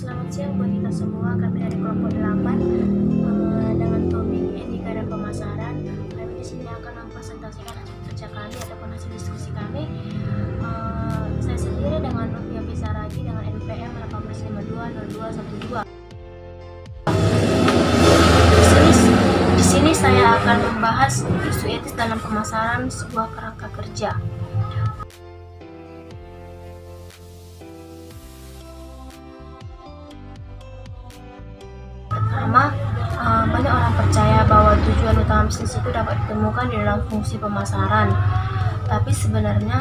Selamat siang buat kita semua, kami dari kelompok 8 dengan topik etika dan pemasaran. Kami di sini akan mempresentasikan hasil kerja kami ataupun hasil diskusi kami. Saya sendiri dengan Novia Pisaragi dengan NPM 18520212. Di sini saya akan membahas isu etis dalam pemasaran sebuah kerangka kerja. Pertama, banyak orang percaya bahwa tujuan utama bisnis itu dapat ditemukan di dalam fungsi pemasaran. Tapi sebenarnya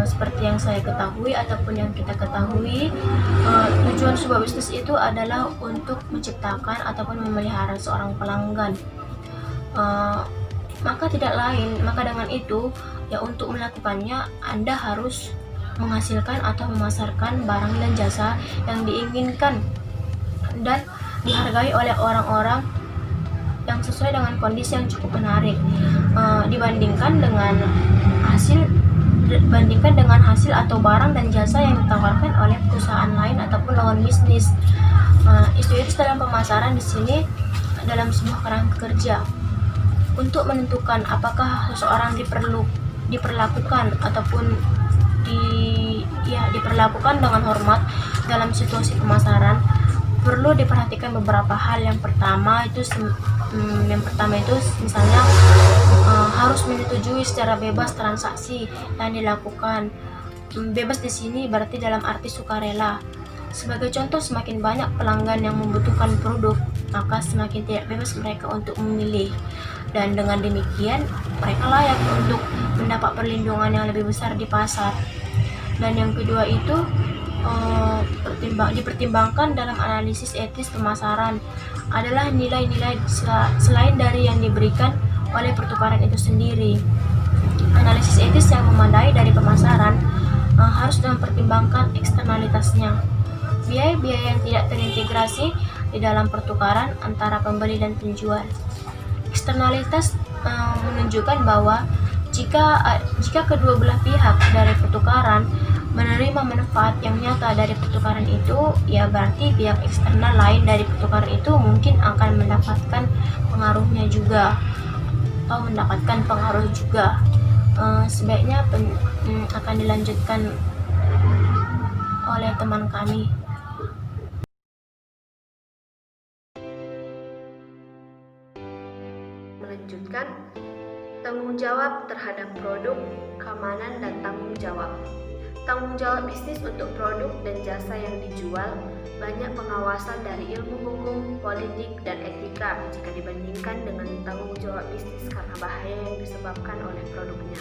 seperti yang saya ketahui ataupun yang kita ketahui, tujuan sebuah bisnis itu adalah untuk menciptakan ataupun memelihara seorang pelanggan. Maka dengan itu ya, untuk melakukannya Anda harus menghasilkan atau memasarkan barang dan jasa yang diinginkan dan dihargai oleh orang-orang yang sesuai dengan kondisi yang cukup menarik, dibandingkan dengan hasil atau barang dan jasa yang ditawarkan oleh perusahaan lain ataupun lawan bisnis. Isu etis dalam pemasaran di sini dalam sebuah kerangka kerja untuk menentukan apakah seseorang diperlakukan ataupun diperlakukan dengan hormat dalam situasi pemasaran. Perlu diperhatikan beberapa hal. Yang pertama itu misalnya harus menyetujui secara bebas transaksi yang dilakukan. Bebas di sini berarti dalam arti sukarela. Sebagai contoh, semakin banyak pelanggan yang membutuhkan produk, maka semakin tidak bebas mereka untuk memilih. Dan dengan demikian, mereka layak untuk mendapat perlindungan yang lebih besar di pasar. Dan yang kedua itu dipertimbangkan dalam analisis etis pemasaran adalah nilai-nilai selain dari yang diberikan oleh pertukaran itu sendiri. Analisis etis yang memadai dari pemasaran harus mempertimbangkan eksternalitasnya, biaya-biaya yang tidak terintegrasi di dalam pertukaran antara pembeli dan penjual. Eksternalitas menunjukkan bahwa jika kedua belah pihak dari pertukaran menerima manfaat yang nyata dari pertukaran itu, ya berarti pihak eksternal lain dari pertukaran itu mungkin akan mendapatkan pengaruhnya juga atau mendapatkan pengaruh juga. Sebaiknya akan dilanjutkan oleh teman kami. Melanjutkan, tanggung jawab terhadap produk, keamanan, dan tanggung jawab. Tanggung jawab bisnis untuk produk dan jasa yang dijual banyak pengawasan dari ilmu hukum, politik, dan etika jika dibandingkan dengan tanggung jawab bisnis karena bahaya yang disebabkan oleh produknya.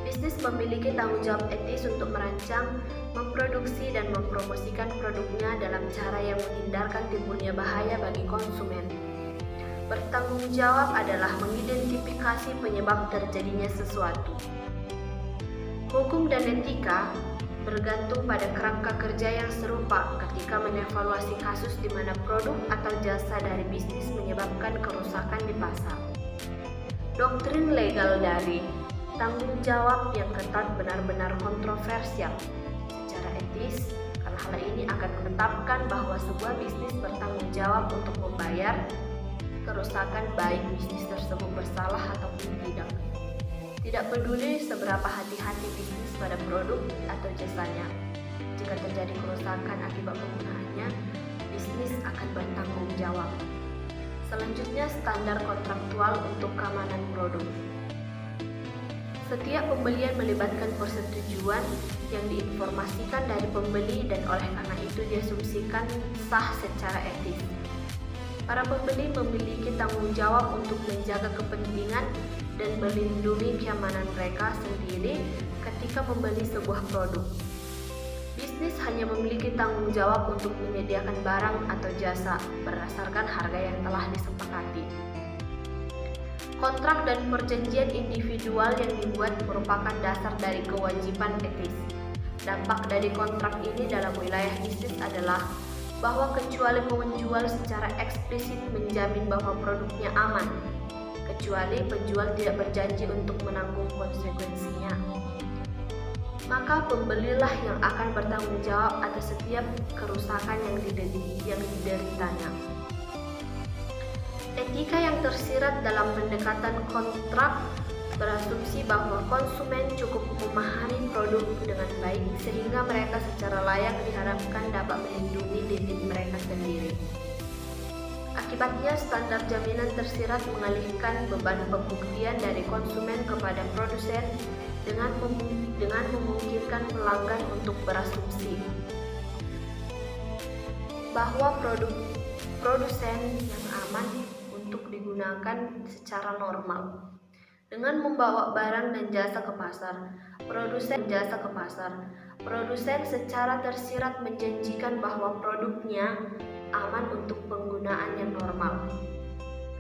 Bisnis memiliki tanggung jawab etis untuk merancang, memproduksi, dan mempromosikan produknya dalam cara yang menghindarkan timbulnya bahaya bagi konsumen. Bertanggung jawab adalah mengidentifikasi penyebab terjadinya sesuatu. Hukum dan etika bergantung pada kerangka kerja yang serupa ketika mengevaluasi kasus di mana produk atau jasa dari bisnis menyebabkan kerusakan di pasar. Doktrin legal dari tanggung jawab yang ketat benar-benar kontroversial secara etis, karena hal ini akan menetapkan bahwa sebuah bisnis bertanggung jawab untuk membayar kerusakan baik bisnis tersebut bersalah ataupun tidak. Tidak peduli seberapa hati-hati bisnis pada produk atau jasanya, jika terjadi kerusakan akibat penggunaannya, bisnis akan bertanggung jawab. Selanjutnya, standar kontraktual untuk keamanan produk. Setiap pembelian melibatkan persetujuan yang diinformasikan dari pembeli dan oleh karena itu diasumsikan sah secara etis. Para pembeli memiliki tanggung jawab untuk menjaga kepentingan dan melindungi keamanan mereka sendiri ketika membeli sebuah produk. Bisnis hanya memiliki tanggung jawab untuk menyediakan barang atau jasa berdasarkan harga yang telah disepakati. Kontrak dan perjanjian individual yang dibuat merupakan dasar dari kewajiban etis. Dampak dari kontrak ini dalam wilayah bisnis adalah bahwa kecuali penjual secara eksplisit menjamin bahwa produknya aman, kecuali penjual tidak berjanji untuk menanggung konsekuensinya. maka pembelilah yang akan bertanggung jawab atas setiap kerusakan yang dideritanya. Etika yang tersirat dalam pendekatan kontrak berasumsi bahwa konsumen cukup memahami produk dengan baik sehingga mereka secara layak diharapkan dapat melindungi diri mereka sendiri. Akibatnya, standar jaminan tersirat mengalihkan beban pembuktian dari konsumen kepada produsen dengan memungkinkan pelanggan untuk berasumsi bahwa produsen yang aman untuk digunakan secara normal. Dengan membawa barang dan jasa ke pasar, produsen secara tersirat menjanjikan bahwa produknya aman untuk penggunaan yang normal.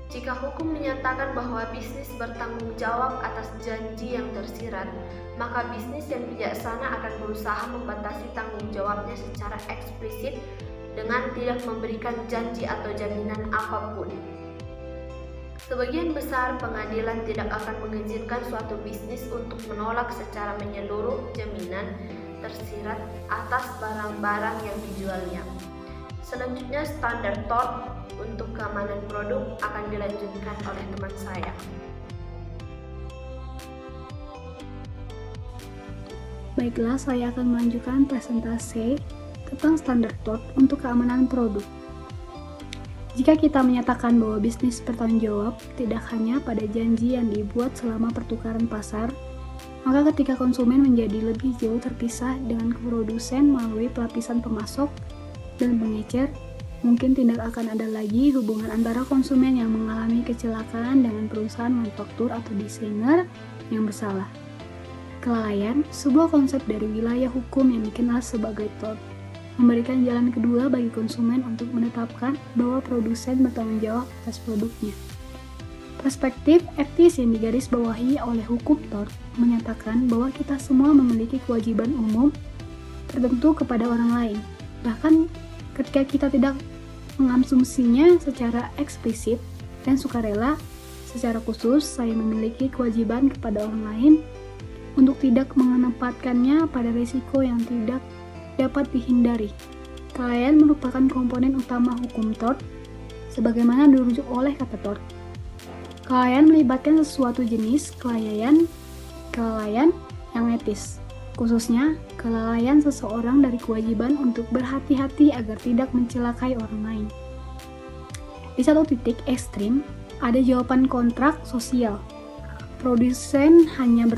Jika hukum menyatakan bahwa bisnis bertanggung jawab atas janji yang tersirat, maka bisnis yang bijaksana akan berusaha membatasi tanggung jawabnya secara eksplisit dengan tidak memberikan janji atau jaminan apapun. Sebagian besar pengadilan tidak akan mengizinkan suatu bisnis untuk menolak secara menyeluruh jaminan tersirat atas barang-barang yang dijualnya. Selanjutnya, standar TOR untuk keamanan produk akan dilanjutkan oleh teman saya. Baiklah, saya akan melanjutkan presentasi tentang standar TOR untuk keamanan produk. Jika kita menyatakan bahwa bisnis bertanggung jawab tidak hanya pada janji yang dibuat selama pertukaran pasar, maka ketika konsumen menjadi lebih jauh terpisah dengan produsen melalui pelapisan pemasok dan pengecer, mungkin tidak akan ada lagi hubungan antara konsumen yang mengalami kecelakaan dengan perusahaan manufaktur atau desainer yang bersalah. Kelalaian, sebuah konsep dari wilayah hukum yang dikenal sebagai tort, memberikan jalan kedua bagi konsumen untuk menetapkan bahwa produsen bertanggung jawab atas produknya. Perspektif etis yang digarisbawahi oleh hukum tort menyatakan bahwa kita semua memiliki kewajiban umum tertentu kepada orang lain, bahkan ketika kita tidak mengasumsinya secara eksplisit dan sukarela. Secara khusus, saya memiliki kewajiban kepada orang lain untuk tidak menempatkannya pada risiko yang tidak dapat dihindari. Kelalaian merupakan komponen utama hukum tort, sebagaimana dirujuk oleh kata tort. Kelalaian melibatkan sesuatu jenis kelalaian yang etis, khususnya kelalaian seseorang dari kewajiban untuk berhati-hati agar tidak mencelakai orang lain. Di satu titik ekstrim, ada jawaban kontrak sosial. Produsen hanya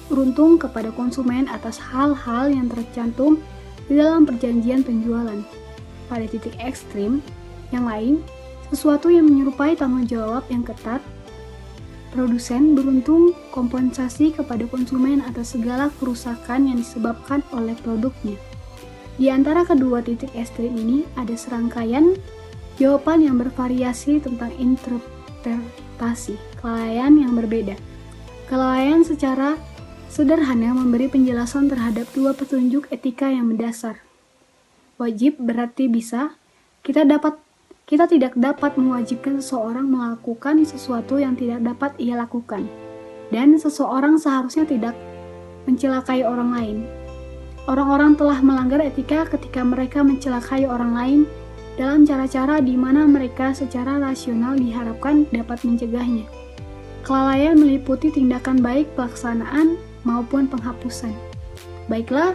beruntung kepada konsumen atas hal-hal yang tercantum di dalam perjanjian penjualan. Pada titik ekstrim yang lain, sesuatu yang menyerupai tanggung jawab yang ketat, produsen beruntung kompensasi kepada konsumen atas segala kerusakan yang disebabkan oleh produknya. Di antara kedua titik ekstrim ini ada serangkaian jawaban yang bervariasi tentang interpretasi kelalaian yang berbeda. Kelalaian secara sederhana memberi penjelasan terhadap dua petunjuk etika yang mendasar. Wajib berarti bisa. Kita tidak dapat mewajibkan seseorang melakukan sesuatu yang tidak dapat ia lakukan. Dan seseorang seharusnya tidak mencelakai orang lain. Orang-orang telah melanggar etika ketika mereka mencelakai orang lain dalam cara-cara di mana mereka secara rasional diharapkan dapat mencegahnya. Kelalaian meliputi tindakan baik pelaksanaan maupun penghapusan. Baiklah,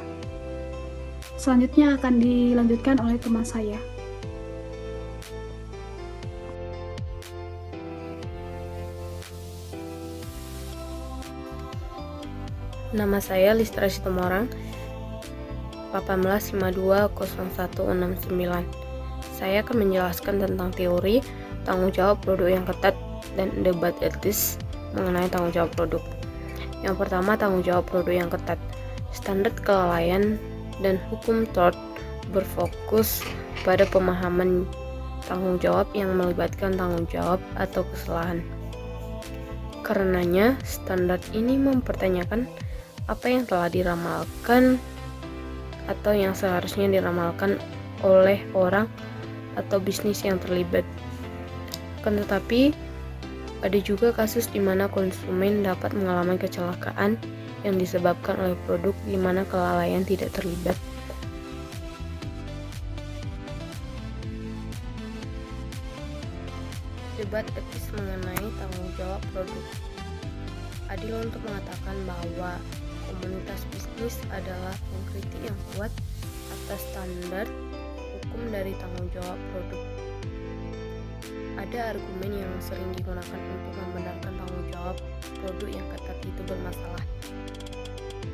selanjutnya akan dilanjutkan oleh teman saya. Nama saya Listra Sitomorang, 18520169. Saya akan menjelaskan tentang teori tanggung jawab produk yang ketat dan debat etis mengenai tanggung jawab produk. Yang pertama, tanggung jawab produk yang ketat. Standar kelalaian dan hukum tort berfokus pada pemahaman tanggung jawab yang melibatkan tanggung jawab atau kesalahan. Karenanya, standar ini mempertanyakan apa yang telah diramalkan atau yang seharusnya diramalkan oleh orang atau bisnis yang terlibat. Akan tetapi, ada juga kasus di mana konsumen dapat mengalami kecelakaan yang disebabkan oleh produk di mana kelalaian tidak terlibat. Debat etis mengenai tanggung jawab produk. Adil untuk mengatakan bahwa komunitas bisnis adalah pengkritik yang kuat atas standar hukum dari tanggung jawab produk. Ada argumen yang sering digunakan untuk membenarkan tanggung jawab produk yang ketat itu bermasalah.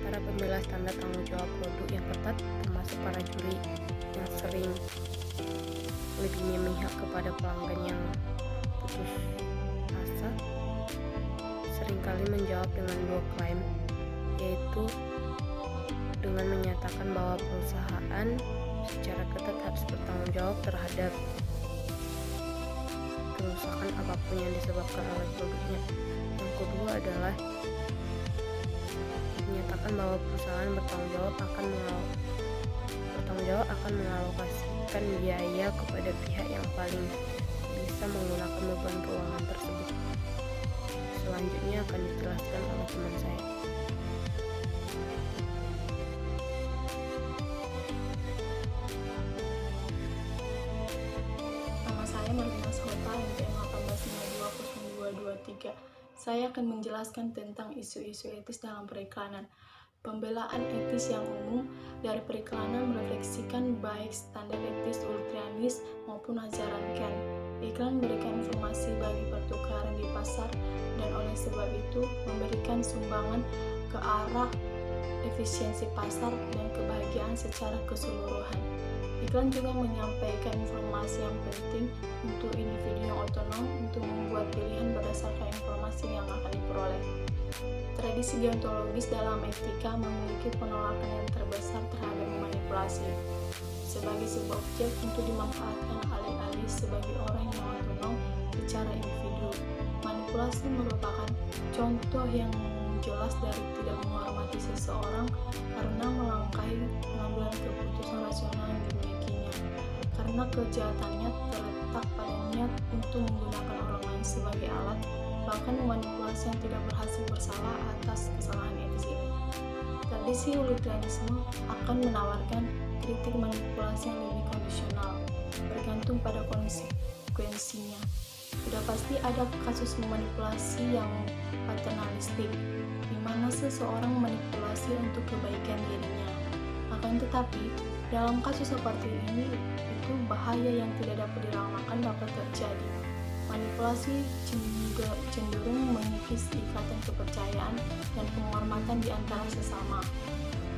Para pembela standar tanggung jawab produk yang ketat, termasuk para juri yang sering lebih memihak kepada pelanggan yang putus asa, seringkali menjawab dengan dua klaim, yaitu dengan menyatakan bahwa perusahaan secara ketat harus bertanggung jawab terhadap kerusakan apapun yang disebabkan oleh produknya. Yang kedua adalah menyatakan bahwa perusahaan bertanggung jawab akan mengalokasikan biaya kepada pihak yang paling bisa menggunakan beban keuangan tersebut. Selanjutnya akan dijelaskan oleh teman saya. Nama saya Martina Skota, NPM 18520223. Saya akan menjelaskan tentang isu-isu etis dalam periklanan. Pembelaan etis yang umum dari periklanan merefleksikan baik standar etis Ultrianis maupun ajaran Ken. Iklan memberikan informasi bagi pertukaran di pasar dan oleh sebab itu memberikan sumbangan ke arah efisiensi pasar dan kebahagiaan secara keseluruhan. Iklan juga menyampaikan informasi yang penting untuk individu yang otonom untuk membuat pilihan berdasarkan informasi yang akan diperoleh. Tradisi deontologis dalam etika memiliki penolakan yang terbesar terhadap manipulasi sebagai sebuah objek untuk dimanfaatkan alih-alih sebagai orang yang otonom secara individu. Manipulasi merupakan contoh yang jelas dari tidak menghormati seseorang karena melangkahi pengambilan keputusan rasional yang dimilikinya. Karena kejahatannya terletak pada niat untuk menggunakan orang lain sebagai alat, bahkan memanipulasi yang tidak berhasil bersalah atas kesalahan etis ini. Tradisi Ultrianisme akan menawarkan kritik manipulasi yang lebih kondisional, bergantung pada konsekuensinya. Sudah pasti ada kasus manipulasi yang paternalistik, di mana seseorang memanipulasi untuk kebaikan dirinya. Akan tetapi, dalam kasus seperti ini, itu bahaya yang tidak dapat diramalkan dapat terjadi. Manipulasi cenderung mengikis ikatan kepercayaan dan penghormatan di antara sesama.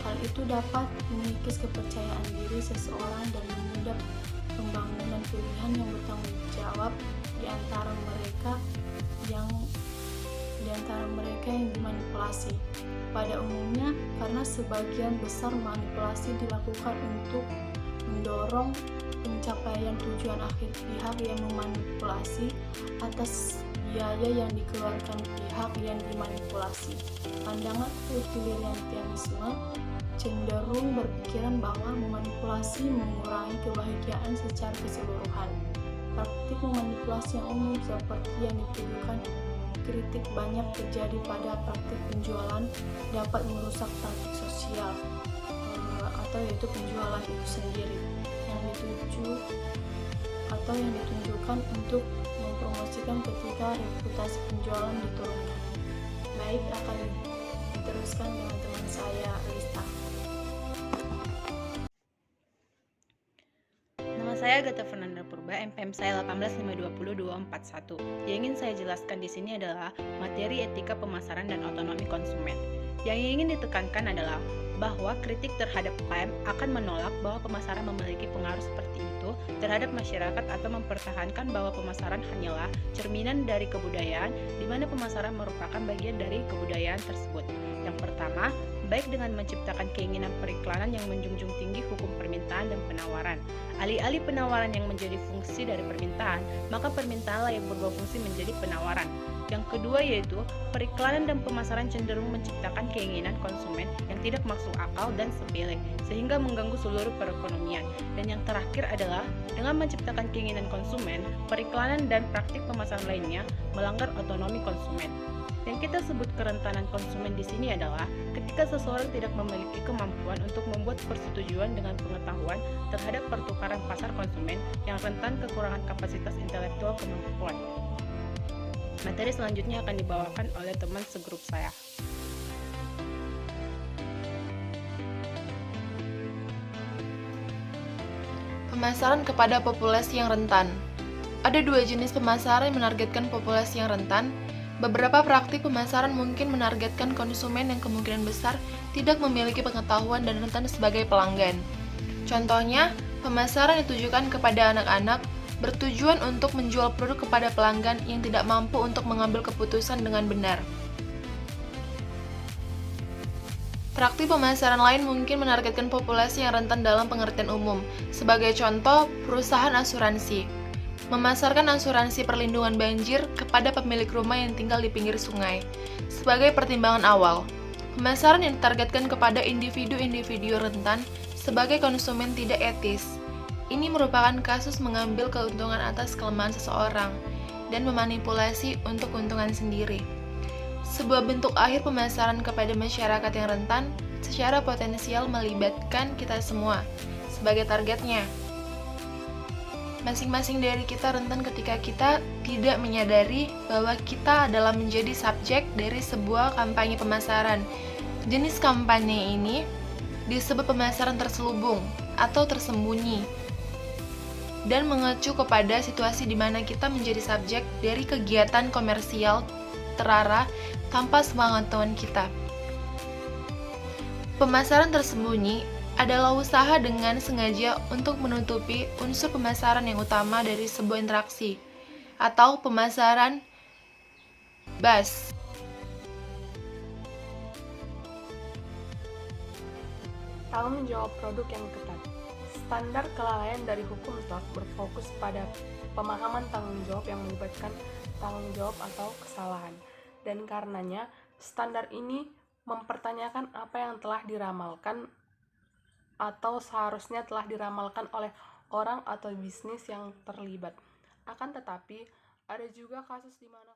Hal itu dapat mengikis kepercayaan diri seseorang dan menunda pembangunan pilihan yang bertanggung jawab di antara mereka yang dimanipulasi. Pada umumnya, karena sebagian besar manipulasi dilakukan untuk mendorong pencapaian tujuan akhir pihak yang memanipulasi atas biaya yang dikeluarkan pihak yang dimanipulasi. Pandangan utilitarianisme cenderung berpikiran bahwa memanipulasi mengurangi kebahagiaan secara keseluruhan. Praktik memanipulasi yang umum seperti yang dituduhkan kritik banyak terjadi pada praktik penjualan dapat merusak praktik sosial atau yaitu penjualan itu sendiri yang ditunjukkan untuk mempromosikan ketika reputasi penjualan diturunkan. Baik, akan diteruskan dengan teman saya Lista. Nama saya Agatha Fernanda Purba, MPM saya 185202241. Yang ingin saya jelaskan di sini adalah materi etika pemasaran dan otonomi konsumen. Yang ingin ditekankan adalah bahwa kritik terhadap klaim akan menolak bahwa pemasaran memiliki pengaruh seperti itu terhadap masyarakat atau mempertahankan bahwa pemasaran hanyalah cerminan dari kebudayaan di mana pemasaran merupakan bagian dari kebudayaan tersebut. Yang pertama, baik dengan menciptakan keinginan periklanan yang menjunjung tinggi hukum permintaan dan penawaran. Alih-alih penawaran yang menjadi fungsi dari permintaan, maka permintaanlah yang berubah fungsi menjadi penawaran. Yang kedua yaitu periklanan dan pemasaran cenderung menciptakan keinginan konsumen yang tidak masuk akal dan sepele sehingga mengganggu seluruh perekonomian. Dan yang terakhir adalah dengan menciptakan keinginan konsumen, periklanan dan praktik pemasaran lainnya melanggar otonomi konsumen. Yang kita sebut kerentanan konsumen di sini adalah ketika seseorang tidak memiliki kemampuan untuk membuat persetujuan dengan pengetahuan terhadap pertukaran pasar konsumen yang rentan kekurangan kapasitas intelektual kemampuan. Materi selanjutnya akan dibawakan oleh teman segrup saya. Pemasaran kepada populasi yang rentan. Ada dua jenis pemasaran yang menargetkan populasi yang rentan. Beberapa praktik pemasaran mungkin menargetkan konsumen yang kemungkinan besar tidak memiliki pengetahuan dan rentan sebagai pelanggan. Contohnya, pemasaran yang ditujukan kepada anak-anak bertujuan untuk menjual produk kepada pelanggan yang tidak mampu untuk mengambil keputusan dengan benar. Praktik pemasaran lain mungkin menargetkan populasi yang rentan dalam pengertian umum. Sebagai contoh, perusahaan asuransi memasarkan asuransi perlindungan banjir kepada pemilik rumah yang tinggal di pinggir sungai. Sebagai pertimbangan awal, pemasaran yang ditargetkan kepada individu-individu rentan sebagai konsumen tidak etis. Ini merupakan kasus mengambil keuntungan atas kelemahan seseorang dan memanipulasi untuk keuntungan sendiri. Sebuah bentuk akhir pemasaran kepada masyarakat yang rentan secara potensial melibatkan kita semua sebagai targetnya. Masing-masing dari kita rentan ketika kita tidak menyadari bahwa kita adalah menjadi subjek dari sebuah kampanye pemasaran. Jenis kampanye ini disebut pemasaran terselubung atau tersembunyi dan mengacu kepada situasi di mana kita menjadi subjek dari kegiatan komersial terarah tanpa sepengetahuan kita. Pemasaran tersembunyi adalah usaha dengan sengaja untuk menutupi unsur pemasaran yang utama dari sebuah interaksi, atau pemasaran buzz. Tanggung jawab produk yang ketat. Standar kelalaian dari hukum telah berfokus pada pemahaman tanggung jawab yang melibatkan tanggung jawab atau kesalahan. Dan karenanya, standar ini mempertanyakan apa yang telah diramalkan atau seharusnya telah diramalkan oleh orang atau bisnis yang terlibat. Akan tetapi, ada juga kasus di mana